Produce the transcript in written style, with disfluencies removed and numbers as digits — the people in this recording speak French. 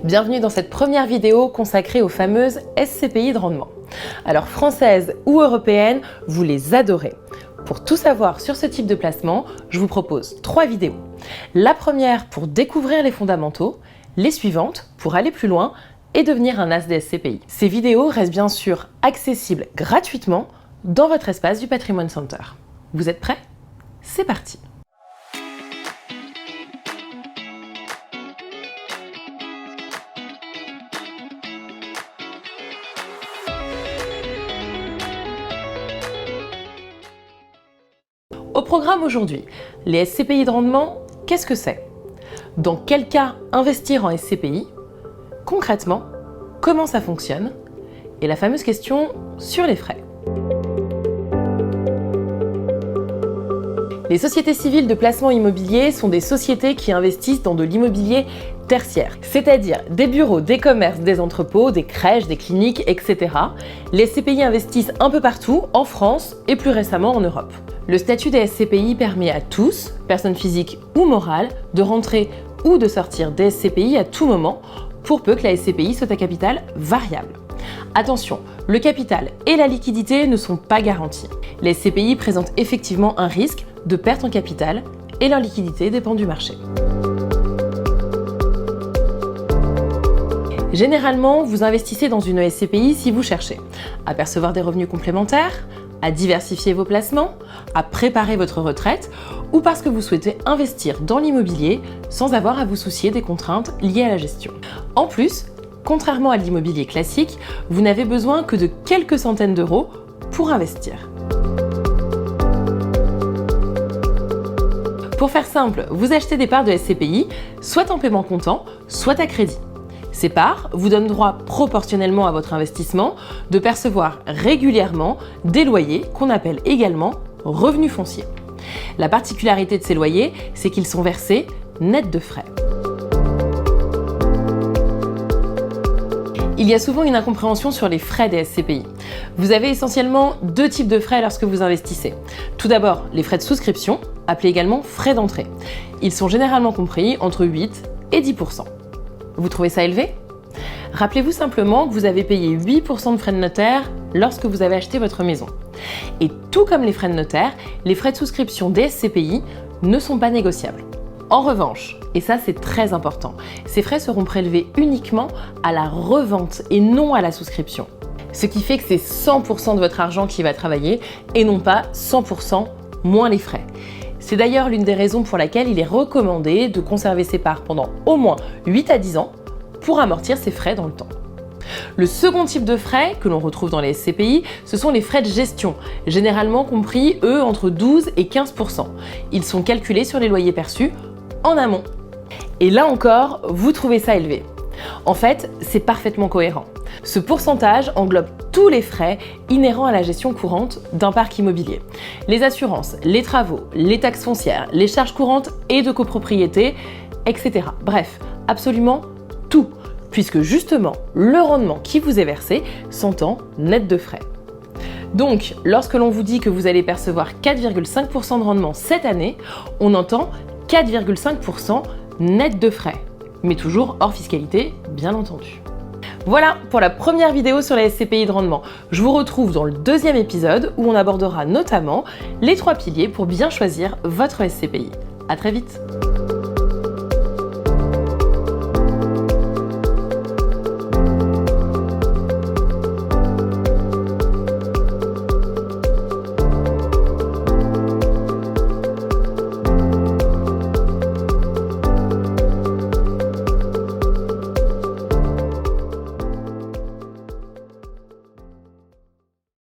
Bienvenue dans cette première vidéo consacrée aux fameuses SCPI de rendement. Alors françaises ou européennes, vous les adorez. Pour tout savoir sur ce type de placement, je vous propose 3 vidéos. La première pour découvrir les fondamentaux, les suivantes pour aller plus loin et devenir un as des SCPI. Ces vidéos restent bien sûr accessibles gratuitement dans votre espace du Patrimoine Center. Vous êtes prêts? C'est parti! Au programme aujourd'hui, les SCPI de rendement, qu'est-ce que c'est? Dans quel cas investir en SCPI? Concrètement, comment ça fonctionne? Et la fameuse question sur les frais. Les sociétés civiles de placement immobilier sont des sociétés qui investissent dans de l'immobilier tertiaire, c'est-à-dire des bureaux, des commerces, des entrepôts, des crèches, des cliniques, etc. Les SCPI investissent un peu partout, en France et plus récemment en Europe. Le statut des SCPI permet à tous, personnes physiques ou morales, de rentrer ou de sortir des SCPI à tout moment, pour peu que la SCPI soit à capital variable. Attention, le capital et la liquidité ne sont pas garantis. Les SCPI présentent effectivement un risque de perte en capital et leur liquidité dépend du marché. Généralement, vous investissez dans une SCPI si vous cherchez à percevoir des revenus complémentaires, à diversifier vos placements, à préparer votre retraite ou parce que vous souhaitez investir dans l'immobilier sans avoir à vous soucier des contraintes liées à la gestion. En plus, contrairement à l'immobilier classique, vous n'avez besoin que de quelques centaines d'euros pour investir. Pour faire simple, vous achetez des parts de SCPI, soit en paiement comptant, soit à crédit. Ces parts vous donnent droit proportionnellement à votre investissement de percevoir régulièrement des loyers qu'on appelle également revenus fonciers. La particularité de ces loyers, c'est qu'ils sont versés net de frais. Il y a souvent une incompréhension sur les frais des SCPI. Vous avez essentiellement 2 types de frais lorsque vous investissez. Tout d'abord, les frais de souscription, appelés également frais d'entrée. Ils sont généralement compris entre 8 et 10%. Vous trouvez ça élevé? Rappelez-vous simplement que vous avez payé 8% de frais de notaire lorsque vous avez acheté votre maison. Et tout comme les frais de notaire, les frais de souscription des SCPI ne sont pas négociables. En revanche, et ça c'est très important, ces frais seront prélevés uniquement à la revente et non à la souscription. Ce qui fait que c'est 100% de votre argent qui va travailler et non pas 100% moins les frais. C'est d'ailleurs l'une des raisons pour laquelle il est recommandé de conserver ses parts pendant au moins 8 à 10 ans pour amortir ses frais dans le temps. Le second type de frais que l'on retrouve dans les SCPI, ce sont les frais de gestion, généralement compris, eux, entre 12 et 15%. Ils sont calculés sur les loyers perçus en amont. Et là encore, vous trouvez ça élevé. En fait, c'est parfaitement cohérent. Ce pourcentage englobe tous les frais inhérents à la gestion courante d'un parc immobilier. Les assurances, les travaux, les taxes foncières, les charges courantes et de copropriété, etc. Bref, absolument tout, puisque justement, le rendement qui vous est versé s'entend net de frais. Donc, lorsque l'on vous dit que vous allez percevoir 4,5% de rendement cette année, on entend 4,5% net de frais, mais toujours hors fiscalité, bien entendu. Voilà pour la première vidéo sur les SCPI de rendement. Je vous retrouve dans le deuxième épisode où on abordera notamment les 3 piliers pour bien choisir votre SCPI. À très vite!